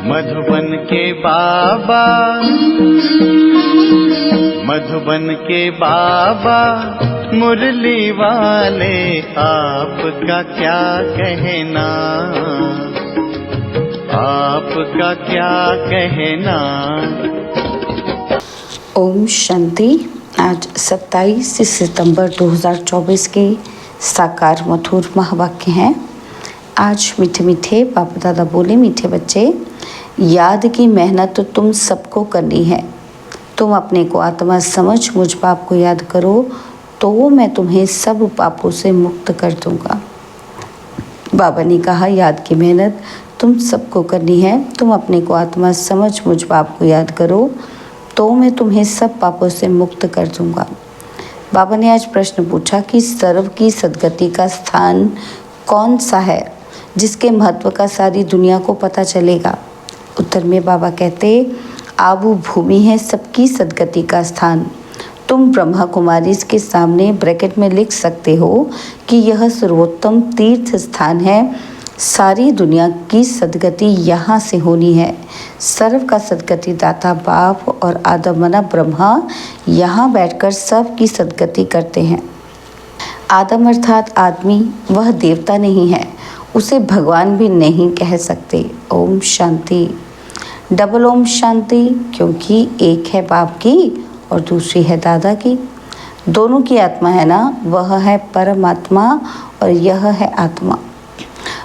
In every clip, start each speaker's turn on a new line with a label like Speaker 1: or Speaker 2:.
Speaker 1: मधुबन के बाबा, मधुबन के बाबा मुरली वाले, आपका क्या कहना, आपका क्या कहना।
Speaker 2: ओम शांति। आज 27 सितंबर 2024 के साकार मधुर महावाक्य हैं। आज मीठे मीठे बाप दादा बोले, मीठे बच्चे, याद की मेहनत तो तुम सबको करनी है। तुम अपने को आत्मा समझ मुझ पाप को याद करो तो मैं तुम्हें सब पापों से मुक्त कर दूंगा। बाबा ने कहा, याद की मेहनत तुम सबको करनी है। तुम अपने को आत्मा समझ मुझ पाप को याद करो तो मैं तुम्हें सब पापों से मुक्त कर दूंगा। बाबा ने आज प्रश्न पूछा कि सर्व की सद्गति का स्थान कौन सा है जिसके महत्व का सारी दुनिया को पता चलेगा। उत्तर में बाबा कहते, आबू भूमि है सबकी सद्गति का स्थान। तुम ब्रह्मा कुमारी के सामने ब्रैकेट में लिख सकते हो कि यह सर्वोत्तम तीर्थ स्थान है। सारी दुनिया की सद्गति यहाँ से होनी है। सर्व का सद्गति दाता बाप और आदम मना ब्रह्मा यहाँ बैठकर सब की सद्गति करते हैं। आदम अर्थात आदमी, वह देवता नहीं है, उसे भगवान भी नहीं कह सकते। ओम शांति। डबल ओम शांति, क्योंकि एक है बाप की और दूसरी है दादा की। दोनों की आत्मा है ना, वह है परमात्मा और यह है आत्मा।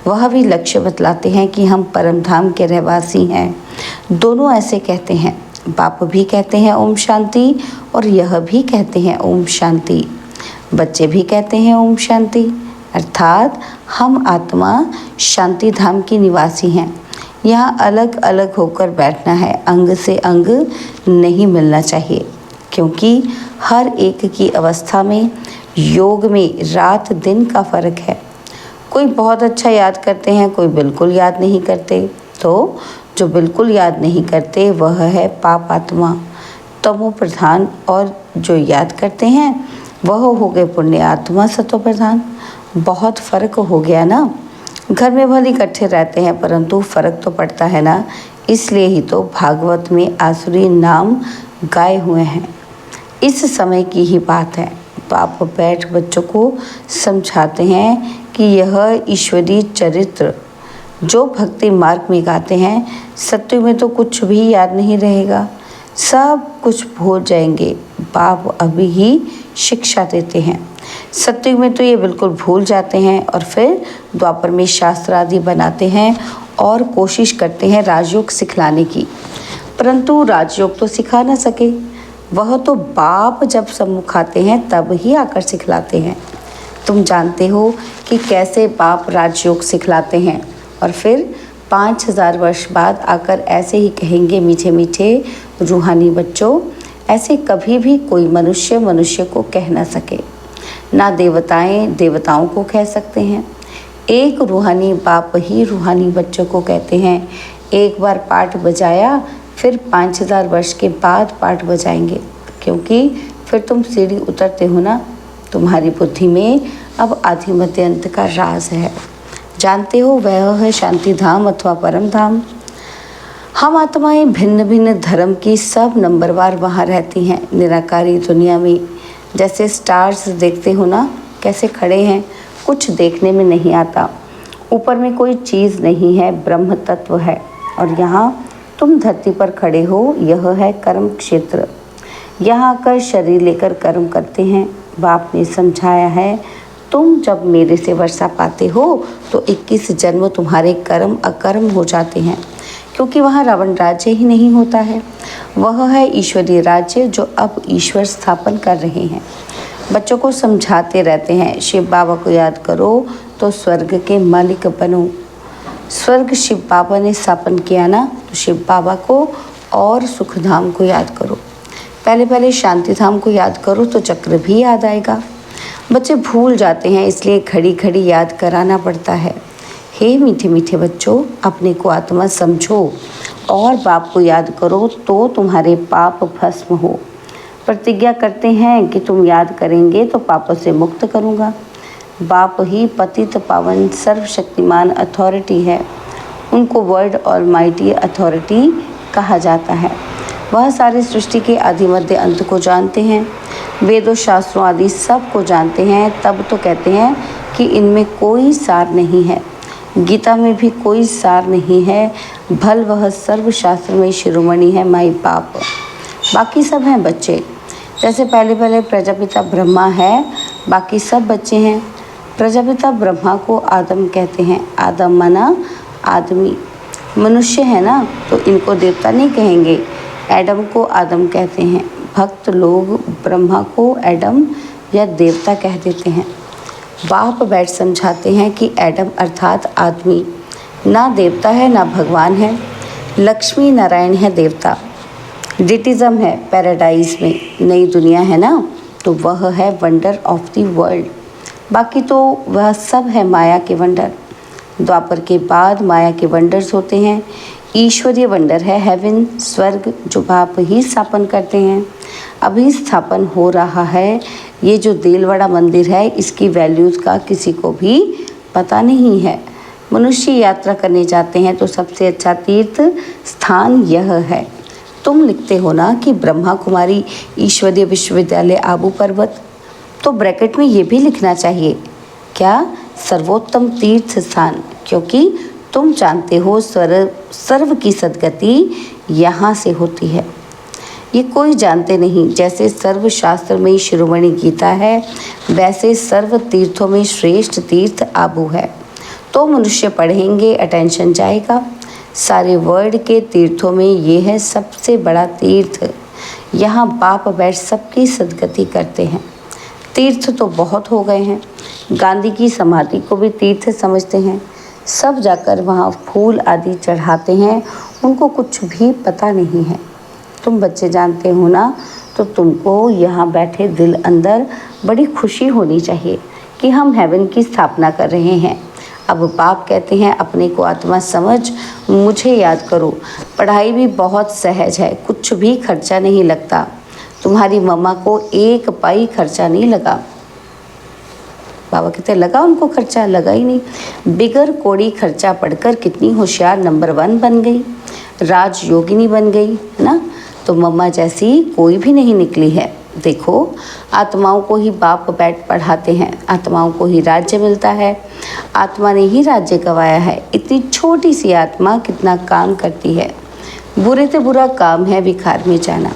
Speaker 2: वह भी लक्ष्य बतलाते हैं कि हम परम धाम के रहवासी हैं। दोनों ऐसे कहते हैं। बाप भी कहते हैं ओम शांति और यह भी कहते हैं ओम शांति। बच्चे भी कहते हैं ओम शांति, अर्थात हम आत्मा शांति धाम की निवासी हैं। यहाँ अलग अलग होकर बैठना है, अंग से अंग नहीं मिलना चाहिए, क्योंकि हर एक की अवस्था में योग में रात दिन का फर्क है। कोई बहुत अच्छा याद करते हैं, कोई बिल्कुल याद नहीं करते। तो जो बिल्कुल याद नहीं करते वह है पाप आत्मा, तमो प्रधान, और जो याद करते हैं वह हो गए पुण्य आत्मा, सतो प्रधान। बहुत फ़र्क हो गया ना। घर में भले इकट्ठे रहते हैं परंतु फ़र्क तो पड़ता है ना। इसलिए ही तो भागवत में आसुरी नाम गाए हुए हैं। इस समय की ही बात है। बाप बैठ बच्चों को समझाते हैं कि यह ईश्वरीय चरित्र जो भक्ति मार्ग में गाते हैं, सत्य में तो कुछ भी याद नहीं रहेगा, सब कुछ भूल जाएंगे। बाप अभी ही शिक्षा देते हैं। सत्युग में तो ये बिल्कुल भूल जाते हैं और फिर द्वापर में शास्त्र आदि बनाते हैं और कोशिश करते हैं राजयोग सिखलाने की, परंतु राजयोग तो सिखा ना सके। वह तो बाप जब सम्मुख आते हैं तब ही आकर सिखलाते हैं। तुम जानते हो कि कैसे बाप राजयोग सिखलाते हैं और फिर 5000 वर्ष बाद आकर ऐसे ही कहेंगे, मीठे मीठे रूहानी बच्चों, ऐसे कभी भी कोई मनुष्य को कह ना सके, ना देवताएं देवताओं को कह सकते हैं। एक रूहानी बाप ही रूहानी बच्चों को कहते हैं। एक बार पाठ बजाया फिर 5000 वर्ष के बाद पाठ बजाएंगे, क्योंकि फिर तुम सीढ़ी उतरते हो ना। तुम्हारी बुद्धि में अब आदि मध्य अंत का राज है। जानते हो वह है शांति धाम अथवा परम धाम। हम आत्माएं भिन्न भिन्न धर्म की सब नंबरवार वहाँ रहती हैं निराकारी दुनिया में। जैसे स्टार्स देखते हो ना, कैसे खड़े हैं, कुछ देखने में नहीं आता। ऊपर में कोई चीज़ नहीं है, ब्रह्म तत्व है। और यहाँ तुम धरती पर खड़े हो, यह है कर्म क्षेत्र। यहाँ आकर शरीर लेकर कर्म करते हैं। बाप ने समझाया है, तुम जब मेरे से वर्षा पाते हो तो 21 जन्म तुम्हारे कर्म अकर्म हो जाते हैं, क्योंकि वहाँ रावण राज्य ही नहीं होता है। वह है ईश्वरीय राज्य जो अब ईश्वर स्थापन कर रहे हैं। बच्चों को समझाते रहते हैं, शिव बाबा को याद करो तो स्वर्ग के मालिक बनो। स्वर्ग शिव बाबा ने स्थापन किया ना, तो शिव बाबा को और सुखधाम को याद करो। पहले पहले शांति धाम को याद करो तो चक्र भी याद आएगा। बच्चे भूल जाते हैं, इसलिए घड़ी घड़ी याद कराना पड़ता है। हे मीठे मीठे बच्चों, अपने को आत्मा समझो और बाप को याद करो तो तुम्हारे पाप भस्म हो। प्रतिज्ञा करते हैं कि तुम याद करेंगे तो पापों से मुक्त करूँगा। बाप ही पतित पावन सर्वशक्तिमान अथॉरिटी है। उनको वर्ल्ड ऑलमाइटी अथॉरिटी कहा जाता है। वह सारी सृष्टि के आदि मध्य अंत को जानते हैं, वेदों शास्त्रों आदि सब को जानते हैं, तब तो कहते हैं कि इनमें कोई सार नहीं है। गीता में भी कोई सार नहीं है, भल वह सर्वशास्त्र में शिरोमणि है माई बाप। बाकी सब हैं बच्चे। जैसे पहले प्रजापिता ब्रह्मा है, बाकी सब बच्चे हैं। प्रजापिता ब्रह्मा को आदम कहते हैं। आदम माना आदमी, मनुष्य है ना, तो इनको देवता नहीं कहेंगे। एडम को आदम कहते हैं। भक्त लोग ब्रह्मा को एडम या देवता कह देते हैं। बाप बैठ समझाते हैं कि एडम अर्थात आदमी ना देवता है ना भगवान है। लक्ष्मी नारायण है देवता। डिटिज़म है पैराडाइज में, नई दुनिया है ना, तो वह है वंडर ऑफ द वर्ल्ड। बाकी तो वह सब है माया के वंडर। द्वापर के बाद माया के वंडर्स होते हैं। ईश्वरीय वंडर है हेवन, स्वर्ग, जो बाप ही स्थापन करते हैं। अभी स्थापन हो रहा है। ये जो देलवाड़ा मंदिर है, इसकी वैल्यूज़ का किसी को भी पता नहीं है। मनुष्य यात्रा करने जाते हैं तो सबसे अच्छा तीर्थ स्थान यह है। तुम लिखते हो ना कि ब्रह्मा कुमारी ईश्वरीय विश्वविद्यालय आबू पर्वत, तो ब्रैकेट में ये भी लिखना चाहिए क्या, सर्वोत्तम तीर्थ स्थान, क्योंकि तुम जानते हो सर्व की सद्गति यहाँ से होती है। ये कोई जानते नहीं। जैसे सर्वशास्त्र में शिरोमणि गीता है, वैसे सर्व तीर्थों में श्रेष्ठ तीर्थ आबू है। तो मनुष्य पढ़ेंगे, अटेंशन जाएगा। सारे वर्ल्ड के तीर्थों में ये है सबसे बड़ा तीर्थ। यहाँ बाप बैठ सबकी सद्गति करते हैं। तीर्थ तो बहुत हो गए हैं। गांधी की समाधि को भी तीर्थ समझते हैं। सब जाकर वहाँ फूल आदि चढ़ाते हैं। उनको कुछ भी पता नहीं है। तुम बच्चे जानते हो ना, तो तुमको यहाँ बैठे दिल अंदर बड़ी खुशी होनी चाहिए कि हम हेवन की स्थापना कर रहे हैं। अब बाप कहते हैं अपने को आत्मा समझ, मुझे याद करो। पढ़ाई भी बहुत सहज है, कुछ भी खर्चा नहीं लगता। तुम्हारी मम्मा को एक पाई खर्चा नहीं लगा। बाबा कहते लगा, उनको खर्चा लगा ही नहीं। बिगर कोड़ी खर्चा पढ़कर कितनी होशियार नंबर 1 बन गई, राज योगिनी बन गई, है ना। तो मम्मा जैसी कोई भी नहीं निकली है। देखो, आत्माओं को ही बाप बैठ पढ़ाते हैं, आत्माओं को ही राज्य मिलता है। आत्मा ने ही राज्य गंवाया है। इतनी छोटी सी आत्मा कितना काम करती है। बुरे से बुरा काम है विकार में जाना।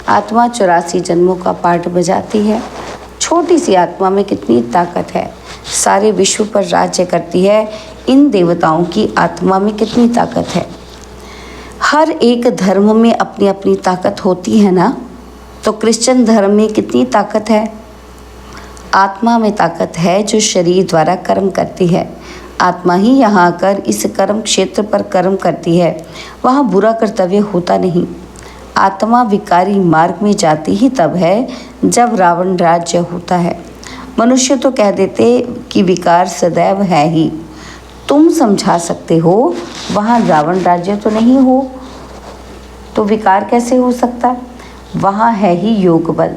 Speaker 2: आत्मा 84 जन्मों का पाठ बजाती है। छोटी सी आत्मा में कितनी ताकत है, सारे विश्व पर राज्य करती है। इन देवताओं की आत्मा में कितनी ताकत है। हर एक धर्म में अपनी अपनी ताकत होती है ना। तो क्रिश्चियन धर्म में कितनी ताकत है। आत्मा में ताकत है जो शरीर द्वारा कर्म करती है। आत्मा ही यहाँ आकर इस कर्म क्षेत्र पर कर्म करती है। वहाँ बुरा कर्तव्य होता नहीं। आत्मा विकारी मार्ग में जाती ही तब है जब रावण राज्य होता है। मनुष्य तो कह देते कि विकार सदैव है ही। तुम समझा सकते हो, वहाँ रावण राज्य तो नहीं हो, तो विकार कैसे हो सकता। वहाँ है ही योग बल।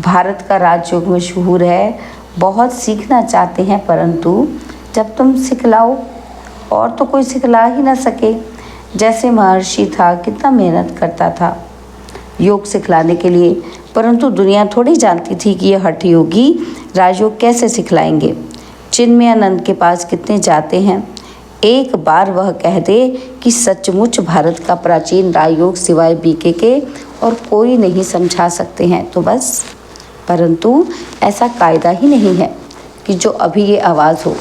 Speaker 2: भारत का राजयोग मशहूर है। बहुत सीखना चाहते हैं, परंतु जब तुम सिखलाओ, और तो कोई सिखला ही ना सके। जैसे महर्षि था, कितना मेहनत करता था योग सिखलाने के लिए, परंतु दुनिया थोड़ी जानती थी कि ये हठ योगी राजयोग कैसे सिखलाएंगे। चिन्मयानंद के पास कितने जाते हैं। एक बार वह कह दे कि सचमुच भारत का प्राचीन राजयोग सिवाय बीके के और कोई नहीं समझा सकते हैं तो बस। परंतु ऐसा कायदा ही नहीं है कि जो अभी ये आवाज़ हो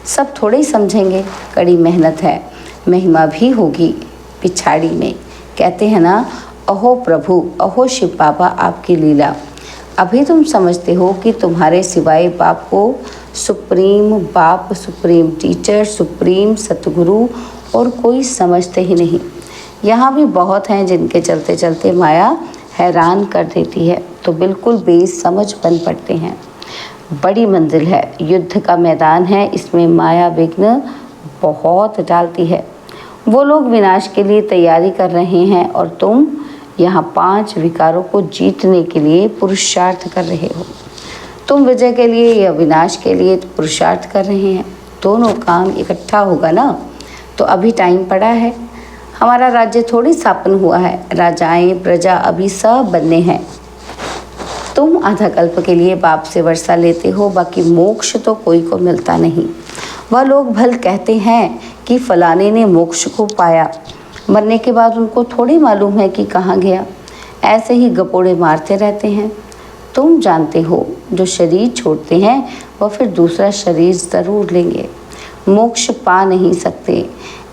Speaker 2: सब थोड़े ही समझेंगे। कड़ी मेहनत है, महिमा भी होगी पिछाड़ी में। कहते हैं ना, अहो प्रभु, अहो शिव बाबा आपकी लीला। अभी तुम समझते हो कि तुम्हारे सिवाय बाप को सुप्रीम बाप, सुप्रीम टीचर, सुप्रीम सतगुरु और कोई समझते ही नहीं। यहाँ भी बहुत हैं जिनके चलते चलते माया हैरान कर देती है, तो बिल्कुल बेसमझ बन पड़ते हैं। बड़ी मंजिल है, युद्ध का मैदान है, इसमें माया विघ्न बहुत डालती है। वो लोग विनाश के लिए तैयारी कर रहे हैं और तुम यहाँ 5 विकारों को जीतने के लिए पुरुषार्थ कर रहे हो। तुम विजय के लिए या विनाश के लिए पुरुषार्थ कर रहे हैं। दोनों काम इकट्ठा होगा ना, तो अभी टाइम पड़ा है। हमारा राज्य थोड़ी स्थापन हुआ है, राजाएं प्रजा अभी सब बनने हैं। तुम आधा कल्प के लिए बाप से वर्षा लेते हो, बाकी मोक्ष तो कोई को मिलता नहीं। वह लोग भल कहते हैं कि फलाने ने मोक्ष को पाया, मरने के बाद उनको थोड़ी मालूम है कि कहाँ गया। ऐसे ही गपोड़े मारते रहते हैं। तुम जानते हो जो शरीर छोड़ते हैं वह फिर दूसरा शरीर ज़रूर लेंगे, मोक्ष पा नहीं सकते।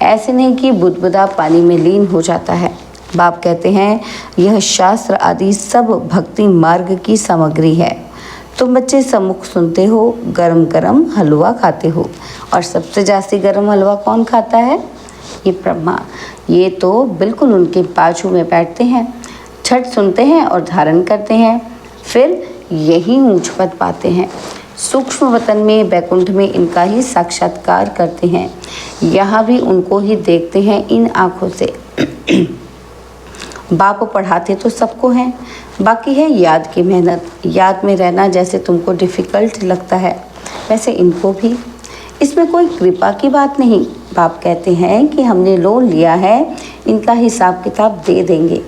Speaker 2: ऐसे नहीं कि बुदबुदा पानी में लीन हो जाता है। बाप कहते हैं यह शास्त्र आदि सब भक्ति मार्ग की सामग्री है। तुम बच्चे सम्मुख सुनते हो, गरम गरम हलवा खाते हो, और सबसे जास्ती गरम हलवा कौन खाता है? ये ब्रह्मा। ये तो बिल्कुल उनके बाजू में बैठते हैं, छठ सुनते हैं और धारण करते हैं, फिर यही ऊंच पद पाते हैं। सूक्ष्म वतन में बैकुंठ में इनका ही साक्षात्कार करते हैं। यहाँ भी उनको ही देखते हैं इन आँखों से। बाप पढ़ाते तो सबको हैं, बाकी है याद की मेहनत। याद में रहना जैसे तुमको डिफ़िकल्ट लगता है, वैसे इनको भी। इसमें कोई कृपा की बात नहीं। बाप कहते हैं कि हमने लोन लिया है, इनका हिसाब किताब दे देंगे।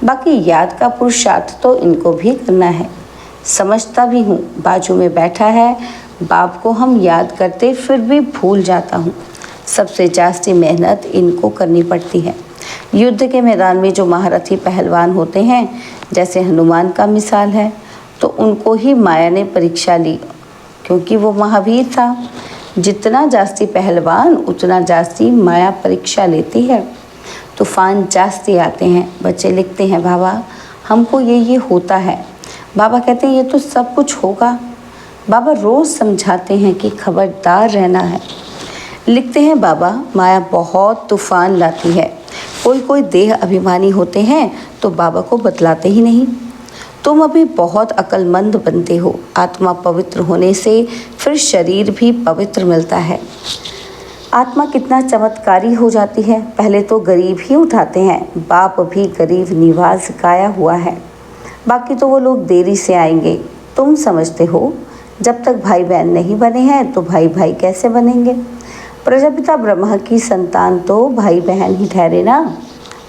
Speaker 2: बाकी याद का पुरुषार्थ तो इनको भी करना है। समझता भी हूँ, बाजू में बैठा है, बाप को हम याद करते फिर भी भूल जाता हूँ। सबसे जास्ती मेहनत इनको करनी पड़ती है। युद्ध के मैदान में जो महारथी पहलवान होते हैं, जैसे हनुमान का मिसाल है, तो उनको ही माया ने परीक्षा ली, क्योंकि वो महावीर था। जितना जास्ती पहलवान उतना जास्ती माया परीक्षा लेती है। तूफान जास्ती आते हैं। बच्चे लिखते हैं बाबा हमको ये होता है। बाबा कहते हैं ये तो सब कुछ होगा। बाबा रोज़ समझाते हैं कि खबरदार रहना है। लिखते हैं बाबा माया बहुत तूफान लाती है। कोई देह अभिमानी होते हैं तो बाबा को बतलाते ही नहीं। तुम अभी बहुत अक्लमंद बनते हो। आत्मा पवित्र होने से फिर शरीर भी पवित्र मिलता है। आत्मा कितना चमत्कारी हो जाती है। पहले तो गरीब ही उठाते हैं। बाप भी गरीब निवास गाया हुआ है। बाकी तो वो लोग देरी से आएंगे। तुम समझते हो जब तक भाई बहन नहीं बने हैं तो भाई भाई कैसे बनेंगे? प्रजापिता ब्रह्मा की संतान तो भाई बहन ही ठहरे ना।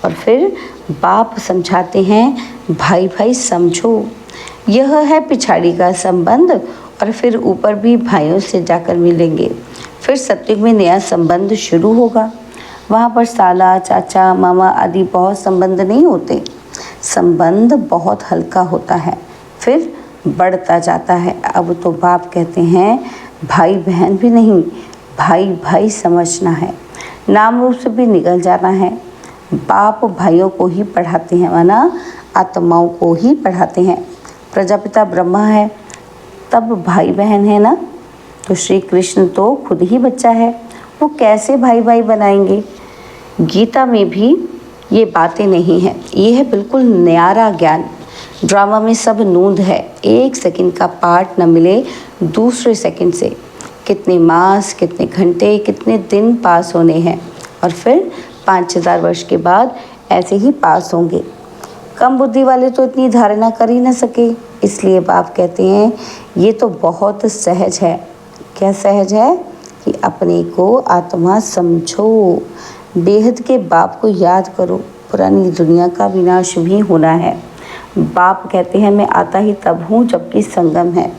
Speaker 2: और फिर बाप समझाते हैं भाई भाई समझो, यह है पिछाड़ी का संबंध, और फिर ऊपर भी भाइयों से जाकर मिलेंगे। फिर सत्युग में नया संबंध शुरू होगा। वहाँ पर साला चाचा मामा आदि बहुत संबंध नहीं होते। संबंध बहुत हल्का होता है, फिर बढ़ता जाता है। अब तो बाप कहते हैं भाई बहन भी नहीं, भाई भाई समझना है, नाम रूप से भी निकल जाना है। बाप भाइयों को ही पढ़ाते हैं, माना आत्माओं को ही पढ़ाते हैं। प्रजापिता ब्रह्मा है तब भाई बहन है ना। तो श्री कृष्ण तो खुद ही बच्चा है, वो कैसे भाई भाई बनाएंगे? गीता में भी ये बातें नहीं हैं। ये है बिल्कुल न्यारा ज्ञान। ड्रामा में सब नूंद है। 1 सेकंड का पार्ट न मिले दूसरे सेकंड से। कितने मास, कितने घंटे, कितने दिन पास होने हैं, और फिर 5000 वर्ष के बाद ऐसे ही पास होंगे। कम बुद्धि वाले तो इतनी धारणा कर ही न सके। इसलिए बाप कहते हैं ये तो बहुत सहज है। क्या सहज है? कि अपने को आत्मा समझो, बेहद के बाप को याद करो। पुरानी दुनिया का विनाश भी होना है। बाप कहते हैं मैं आता ही तब हूँ जबकि संगम है।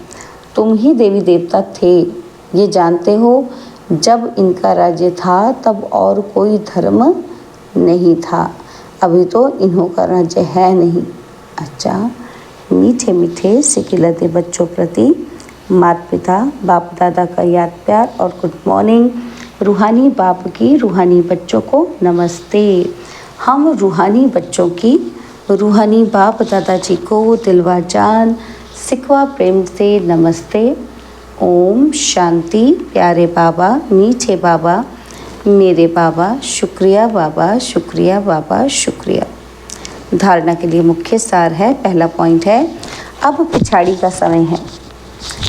Speaker 2: तुम ही देवी देवता थे, ये जानते हो। जब इनका राज्य था तब और कोई धर्म नहीं था। अभी तो इन्हों का राज्य है नहीं। अच्छा, मीठे मीठे सिकिलते बच्चों प्रति माता पिता बाप दादा का याद प्यार और गुड मॉर्निंग। रूहानी बाप की रूहानी बच्चों को नमस्ते। हम रूहानी बच्चों की रूहानी बाप दादाजी को दिलवा जान सिकवा प्रेम से नमस्ते। ओम शांति। प्यारे बाबा, मीठे बाबा, मेरे बाबा, शुक्रिया बाबा, शुक्रिया बाबा, शुक्रिया। धारणा के लिए मुख्य सार है। पहला पॉइंट है अब पिछाड़ी का समय है,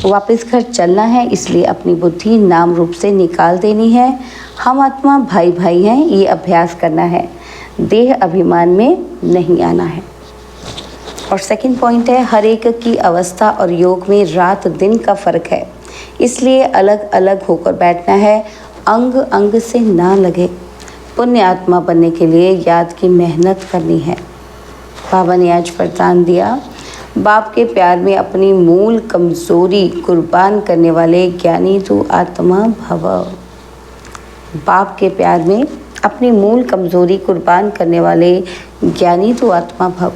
Speaker 2: वापस घर चलना है, इसलिए अपनी बुद्धि नाम रूप से निकाल देनी है। हम आत्मा भाई भाई हैं, ये अभ्यास करना है। देह अभिमान में नहीं आना है। और सेकंड पॉइंट है हर एक की अवस्था और योग में रात दिन का फर्क है, इसलिए अलग अलग होकर बैठना है। अंग अंग से ना लगे। पुण्य आत्मा बनने के लिए याद की मेहनत करनी है। बाबा ने आज वरदान दिया, बाप के प्यार में अपनी मूल कमजोरी कुर्बान करने वाले ज्ञानी तू आत्मा भव। बाप के प्यार में अपनी मूल कमजोरी कुर्बान करने वाले ज्ञानी तू आत्मा भव।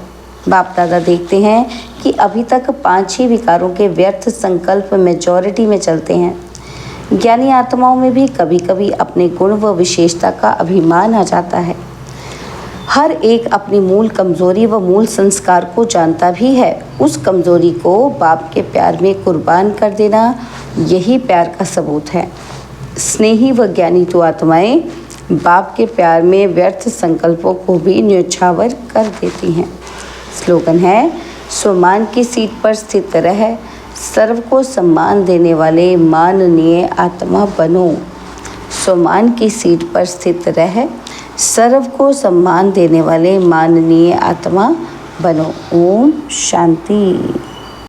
Speaker 2: बाप दादा देखते हैं कि अभी तक 5 ही विकारों के व्यर्थ संकल्प मेजॉरिटी में चलते हैं। ज्ञानी आत्माओं में भी कभी कभी अपने गुण व विशेषता का अभिमान आ जाता है। हर एक अपनी मूल कमजोरी व मूल संस्कार को जानता भी है। उस कमजोरी को बाप के प्यार में कुर्बान कर देना, यही प्यार का सबूत है। स्नेही व ज्ञानी तो आत्माएं बाप के प्यार में व्यर्थ संकल्पों को भी न्यौछावर कर देती हैं। स्लोगन है, स्वमान की सीट पर स्थित रह, सर्व को सम्मान देने वाले माननीय आत्मा बनो। स्वमान की सीट पर स्थित रह, सर्व को सम्मान देने वाले माननीय आत्मा बनो। ओम शांति।